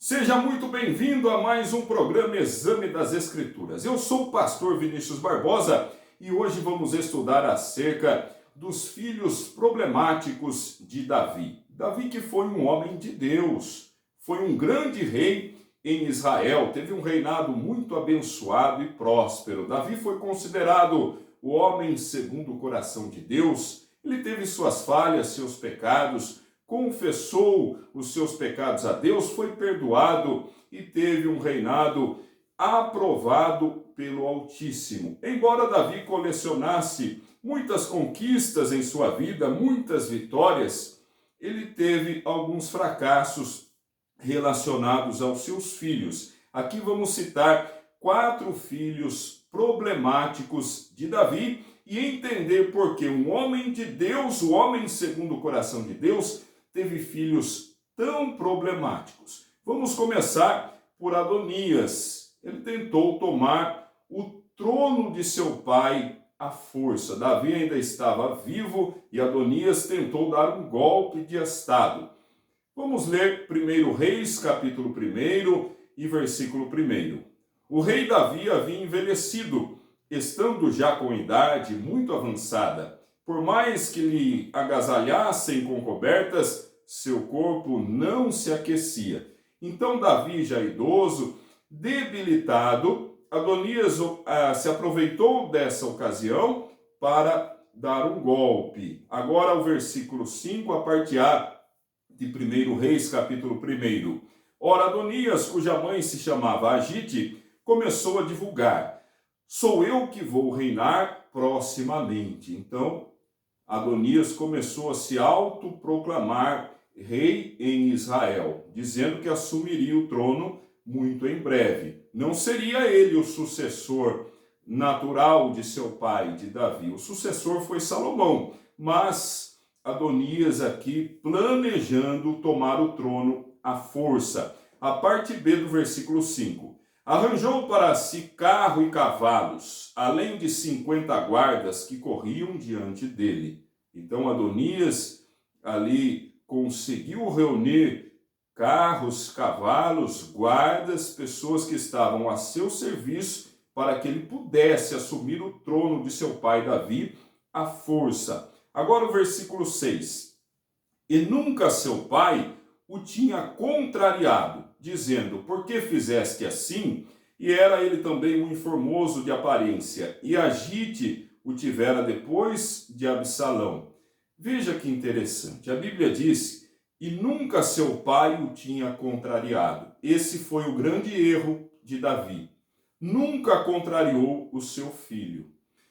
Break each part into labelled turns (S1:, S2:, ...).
S1: Seja muito bem-vindo a mais um programa Exame das Escrituras. Eu sou o pastor Vinícius Barbosa e hoje vamos estudar acerca dos filhos problemáticos de Davi. Davi que foi um homem de Deus, foi um grande rei em Israel, teve um reinado muito abençoado e próspero. Davi foi considerado o homem segundo o coração de Deus. Ele teve suas falhas, seus pecados, confessou os seus pecados a Deus, foi perdoado e teve um reinado aprovado pelo Altíssimo. Embora Davi colecionasse muitas conquistas em sua vida, muitas vitórias, ele teve alguns fracassos relacionados aos seus filhos. Aqui vamos citar 4 filhos problemáticos de Davi e entender por que um homem de Deus, o homem segundo o coração de Deus, teve filhos tão problemáticos. Vamos começar por Adonias. Ele tentou tomar o trono de seu pai à força. Davi ainda estava vivo e Adonias tentou dar um golpe de estado. Vamos ler 1 Reis, capítulo 1 e versículo 1. O rei Davi havia envelhecido, estando já com idade muito avançada. Por mais que lhe agasalhassem com cobertas, seu corpo não se aquecia. Então Davi, já idoso, debilitado, Adonias se aproveitou dessa ocasião para dar um golpe. Agora o versículo 5, a parte A de 1 Reis, capítulo 1. Ora, Adonias, cuja mãe se chamava Agite, começou a divulgar: sou eu que vou reinar proximamente. Então, Adonias começou a se autoproclamar rei em Israel, dizendo que assumiria o trono muito em breve. Não seria ele o sucessor natural de seu pai, de Davi. O sucessor foi Salomão, mas Adonias aqui planejando tomar o trono à força. A parte B do versículo 5. Arranjou para si carro e cavalos, além de 50 guardas que corriam diante dele. Então Adonias ali conseguiu reunir carros, cavalos, guardas, pessoas que estavam a seu serviço para que ele pudesse assumir o trono de seu pai Davi à força. Agora o versículo 6. E nunca seu pai o tinha contrariado, dizendo: por que fizeste assim? E era ele também muito formoso de aparência, e Agite o tivera depois de Absalão. Veja que interessante, a Bíblia diz: e nunca seu pai o tinha contrariado. Esse foi o grande erro de Davi. Nunca contrariou o seu filho.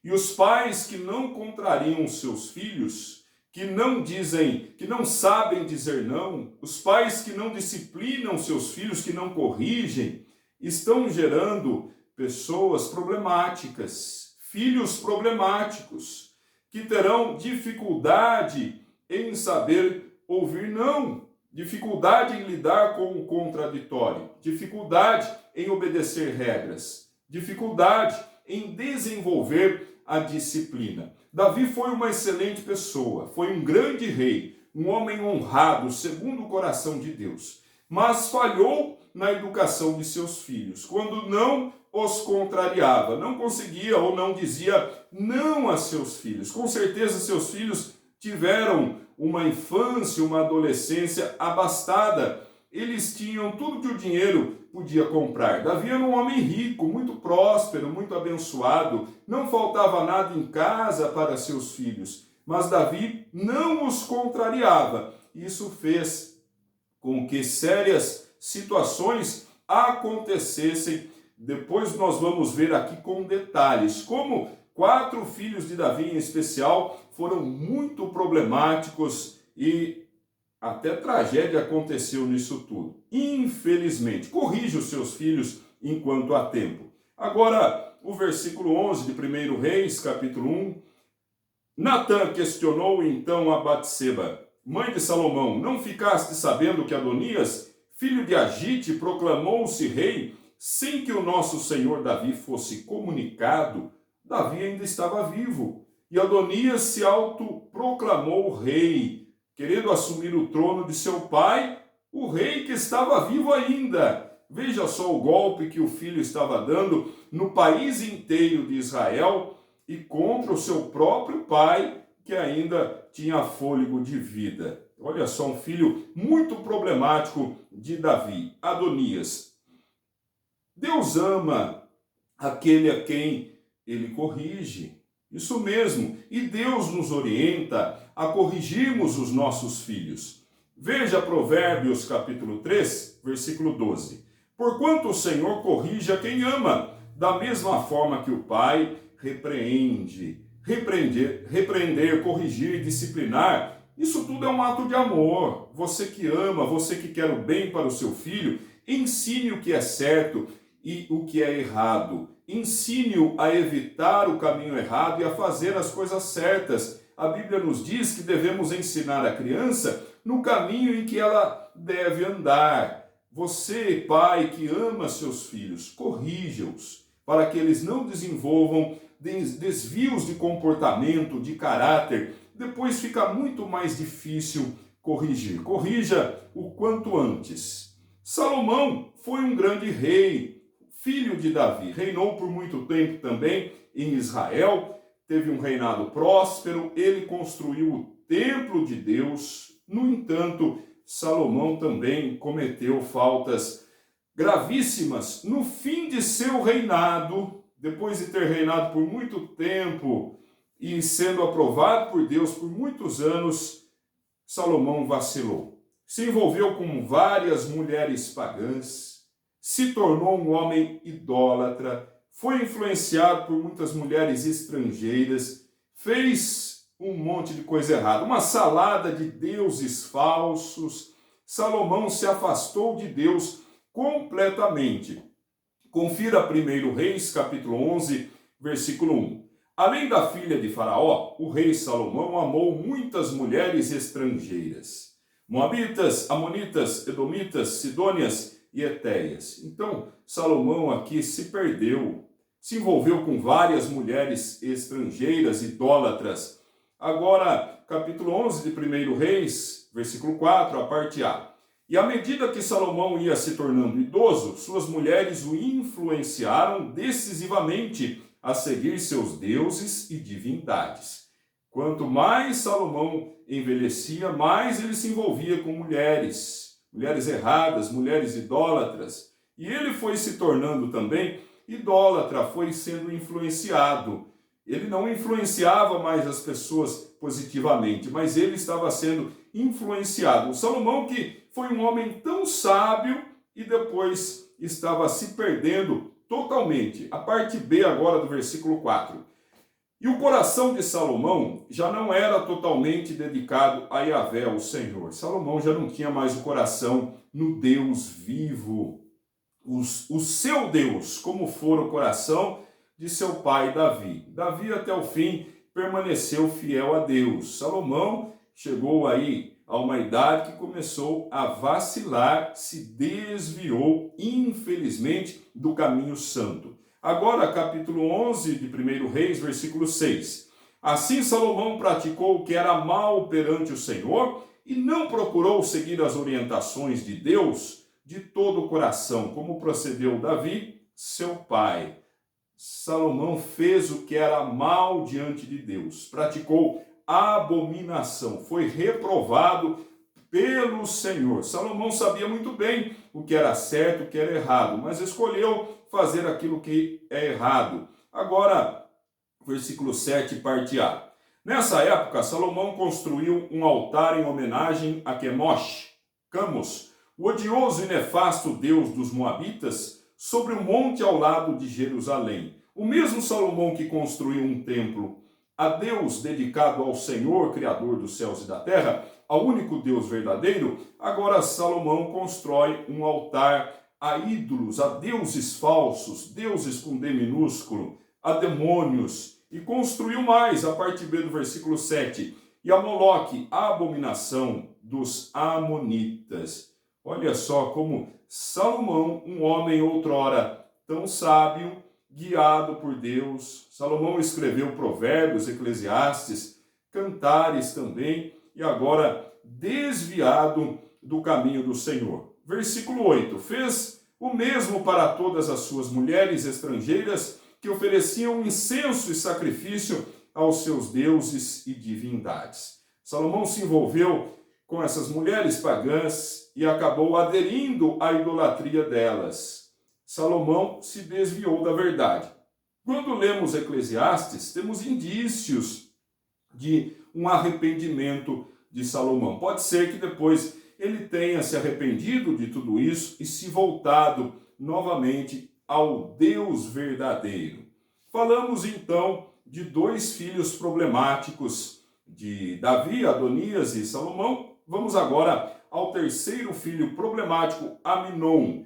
S1: E os pais que não contrariam os seus filhos, que não sabem dizer não, os pais que não disciplinam seus filhos, que não corrigem, estão gerando pessoas problemáticas, filhos problemáticos, que terão dificuldade em saber ouvir não, dificuldade em lidar com o contraditório, dificuldade em obedecer regras, dificuldade em desenvolver a disciplina. Davi foi uma excelente pessoa, foi um grande rei, um homem honrado, segundo o coração de Deus, mas falhou na educação de seus filhos, quando não os contrariava, não conseguia ou não dizia não a seus filhos. Com certeza seus filhos tiveram uma infância, uma adolescência abastada. Eles tinham tudo que o dinheiro podia comprar. Davi era um homem rico, muito próspero, muito abençoado. Não faltava nada em casa para seus filhos. Mas Davi não os contrariava. Isso fez com que sérias situações acontecessem. Depois nós vamos ver aqui com detalhes como 4 filhos de Davi em especial foram muito problemáticos e até tragédia aconteceu nisso tudo. Infelizmente, corrija os seus filhos enquanto há tempo. Agora, o versículo 11 de 1 Reis, capítulo 1. Natã questionou então a Batseba, mãe de Salomão: não ficaste sabendo que Adonias, filho de Agite, proclamou-se rei sem que o nosso senhor Davi fosse comunicado? Davi ainda estava vivo e Adonias se autoproclamou rei, querendo assumir o trono de seu pai o rei que estava vivo ainda. Veja só o golpe que o filho estava dando no país inteiro de Israel e contra o seu próprio pai, que ainda tinha fôlego de vida. Olha só, um filho muito problemático de Davi, Adonias. Deus ama aquele a quem ele corrige. Isso mesmo. E Deus nos orienta a corrigirmos os nossos filhos. Veja Provérbios capítulo 3, versículo 12. Porquanto o Senhor corrige a quem ama, da mesma forma que o pai repreende. Repreender, corrigir, disciplinar, isso tudo é um ato de amor. Você que ama, você que quer o bem para o seu filho, ensine o que é certo e o que é errado. Ensine-o a evitar o caminho errado e a fazer as coisas certas. A Bíblia nos diz que devemos ensinar a criança no caminho em que ela deve andar. Você, pai que ama seus filhos, corrija-os para que eles não desenvolvam desvios de comportamento, de caráter. Depois fica muito mais difícil corrigir. Corrija o quanto antes. Salomão foi um grande rei, filho de Davi. Reinou por muito tempo também em Israel. Teve um reinado próspero. Ele construiu o templo de Deus. No entanto, Salomão também cometeu faltas gravíssimas no fim de seu reinado. Depois de ter reinado por muito tempo e sendo aprovado por Deus por muitos anos, Salomão vacilou. Se envolveu com várias mulheres pagãs, se tornou um homem idólatra, foi influenciado por muitas mulheres estrangeiras, fez um monte de coisa errada, uma salada de deuses falsos. Salomão se afastou de Deus completamente. Confira 1 Reis, capítulo 11, versículo 1. Além da filha de Faraó, o rei Salomão amou muitas mulheres estrangeiras. Moabitas, Amonitas, Edomitas, Sidônias e Etéias. Então, Salomão aqui se perdeu, se envolveu com várias mulheres estrangeiras, idólatras. Agora, capítulo 11 de 1 Reis, versículo 4, a parte A. E à medida que Salomão ia se tornando idoso, suas mulheres o influenciaram decisivamente a seguir seus deuses e divindades. Quanto mais Salomão envelhecia, mais ele se envolvia com mulheres erradas, mulheres idólatras. E ele foi se tornando também idólatra, foi sendo influenciado. Ele não influenciava mais as pessoas positivamente, mas ele estava sendo influenciado. O Salomão, que foi um homem tão sábio e depois estava se perdendo totalmente. A parte B agora do versículo 4. E o coração de Salomão já não era totalmente dedicado a Yahvé, o Senhor. Salomão já não tinha mais o coração no Deus vivo, o seu Deus, como fora o coração de seu pai Davi. Davi até o fim permaneceu fiel a Deus. Salomão chegou aí a uma idade que começou a vacilar, se desviou, infelizmente, do caminho santo. Agora, capítulo 11 de 1 Reis, versículo 6. Assim Salomão praticou o que era mal perante o Senhor e não procurou seguir as orientações de Deus de todo o coração, como procedeu Davi, seu pai. Salomão fez o que era mal diante de Deus, praticou abominação, foi reprovado pelo Senhor. Salomão sabia muito bem o que era certo, o que era errado, mas escolheu fazer aquilo que é errado. Agora, versículo 7, parte A. Nessa época, Salomão construiu um altar em homenagem a Quemosh, Camos, o odioso e nefasto deus dos Moabitas, sobre um monte ao lado de Jerusalém. O mesmo Salomão que construiu um templo a Deus dedicado ao Senhor, Criador dos céus e da terra, ao único Deus verdadeiro, agora Salomão constrói um altar a ídolos, a deuses falsos, deuses com D minúsculo, a demônios, e construiu mais, a parte B do versículo 7, e a Moloque, a abominação dos amonitas. Olha só como Salomão, um homem outrora tão sábio, guiado por Deus. Salomão escreveu Provérbios, Eclesiastes, Cantares também, e agora desviado do caminho do Senhor. Versículo 8: fez o mesmo para todas as suas mulheres estrangeiras que ofereciam incenso e sacrifício aos seus deuses e divindades. Salomão se envolveu com essas mulheres pagãs e acabou aderindo à idolatria delas. Salomão se desviou da verdade. Quando lemos Eclesiastes, temos indícios de um arrependimento de Salomão. Pode ser que depois ele tenha se arrependido de tudo isso e se voltado novamente ao Deus verdadeiro. Falamos então de dois filhos problemáticos de Davi, Adonias e Salomão. Vamos agora ao terceiro filho problemático, Aminon.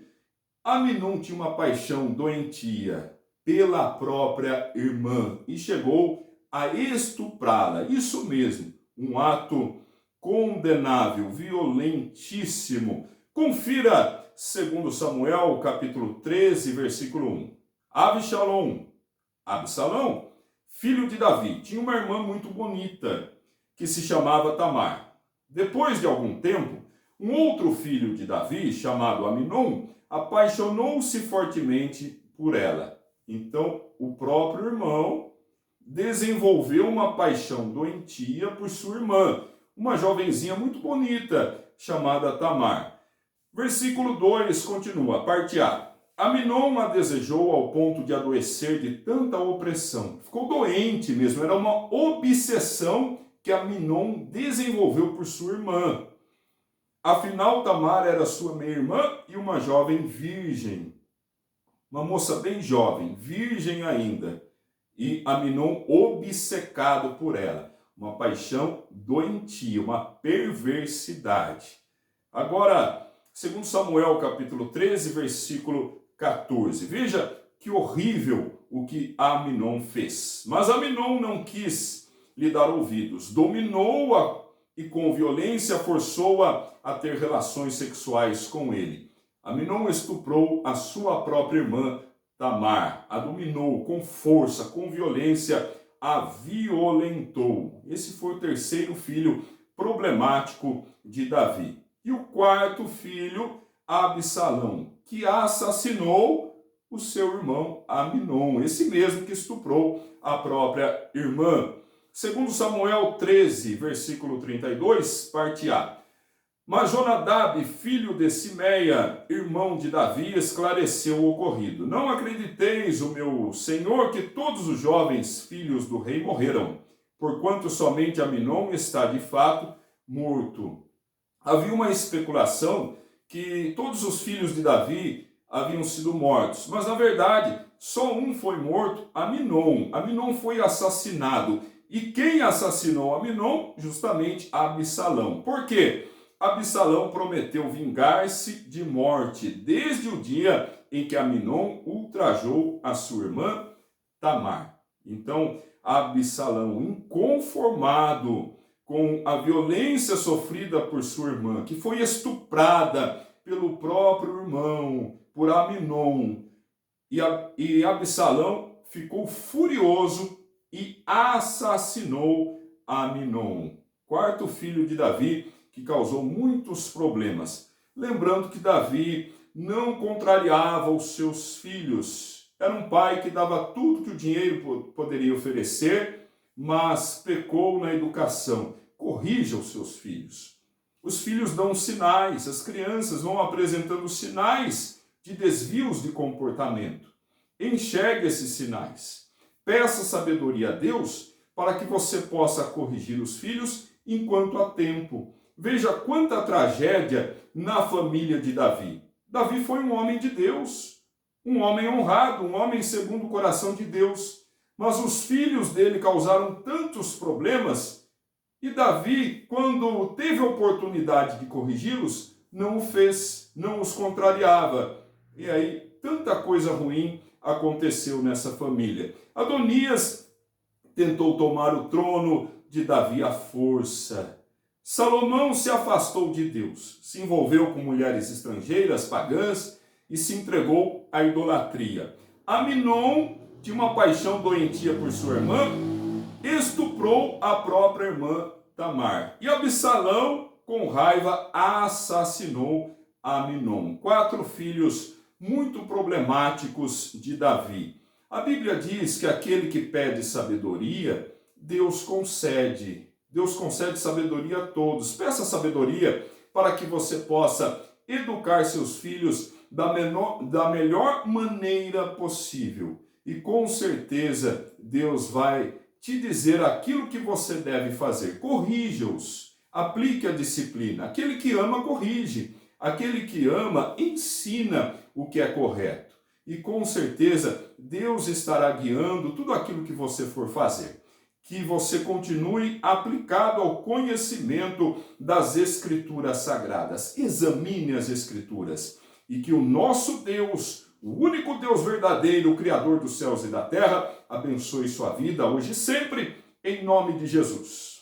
S1: Aminon tinha uma paixão doentia pela própria irmã e chegou a estuprá-la. Isso mesmo, um ato condenável, violentíssimo. Confira 2 Samuel, capítulo 13, versículo 1. Absalão, filho de Davi, tinha uma irmã muito bonita, que se chamava Tamar. Depois de algum tempo, um outro filho de Davi, chamado Aminon, apaixonou-se fortemente por ela. Então, o próprio irmão desenvolveu uma paixão doentia por sua irmã, uma jovenzinha muito bonita, chamada Tamar. Versículo 2 continua, parte A. Aminon a desejou ao ponto de adoecer de tanta opressão. Ficou doente mesmo, era uma obsessão que Aminon desenvolveu por sua irmã. Afinal, Tamar era sua meia-irmã e uma jovem virgem. Uma moça bem jovem, virgem ainda. E Aminon obcecado por ela. Uma paixão doentia, uma perversidade. Agora, 2 Samuel capítulo 13, versículo 14. Veja que horrível o que Aminon fez. Mas Aminon não quis lhe dar ouvidos. Dominou-a e com violência forçou-a a ter relações sexuais com ele. Aminon estuprou a sua própria irmã Tamar. A dominou com força, com violência, a violentou. Esse foi o terceiro filho problemático de Davi. E o quarto filho, Absalão, que assassinou o seu irmão Aminon, esse mesmo que estuprou a própria irmã. Segundo Samuel 13, versículo 32, parte A. Mas Jonadab, filho de Simeia, irmão de Davi, esclareceu o ocorrido. Não acrediteis, o meu senhor, que todos os jovens filhos do rei morreram, porquanto somente Aminon está de fato morto. Havia uma especulação que todos os filhos de Davi haviam sido mortos, mas na verdade só um foi morto, Aminon. Aminon foi assassinado. E quem assassinou Aminon? Justamente Absalão. Por quê? Absalão prometeu vingar-se de morte desde o dia em que Aminon ultrajou a sua irmã Tamar. Então, Absalão, inconformado com a violência sofrida por sua irmã, que foi estuprada pelo próprio irmão, por Aminon, e Absalão ficou furioso e assassinou Aminon, quarto filho de Davi, que causou muitos problemas. Lembrando que Davi não contrariava os seus filhos. Era um pai que dava tudo que o dinheiro poderia oferecer, mas pecou na educação. Corrija os seus filhos. Os filhos dão sinais, as crianças vão apresentando sinais de desvios de comportamento. Enxergue esses sinais. Peça sabedoria a Deus para que você possa corrigir os filhos enquanto há tempo. Veja quanta tragédia na família de Davi. Davi foi um homem de Deus, um homem honrado, um homem segundo o coração de Deus. Mas os filhos dele causaram tantos problemas e Davi, quando teve a oportunidade de corrigi-los, não o fez, não os contrariava. E aí, tanta coisa ruim aconteceu nessa família. Adonias tentou tomar o trono de Davi à força. Salomão se afastou de Deus, se envolveu com mulheres estrangeiras, pagãs, e se entregou à idolatria. Aminon tinha uma paixão doentia por sua irmã, estuprou a própria irmã Tamar. E Absalão com raiva, assassinou Aminon. 4 filhos muito problemáticos de Davi. A Bíblia diz que aquele que pede sabedoria, Deus concede. Deus concede sabedoria a todos. Peça sabedoria para que você possa educar seus filhos da melhor maneira possível. E com certeza Deus vai te dizer aquilo que você deve fazer. Corrija-os, aplique a disciplina. Aquele que ama, corrige. Aquele que ama, ensina o que é correto. E com certeza Deus estará guiando tudo aquilo que você for fazer. Que você continue aplicado ao conhecimento das Escrituras Sagradas. Examine as Escrituras. E que o nosso Deus, o único Deus verdadeiro, o Criador dos céus e da terra, abençoe sua vida hoje e sempre, em nome de Jesus.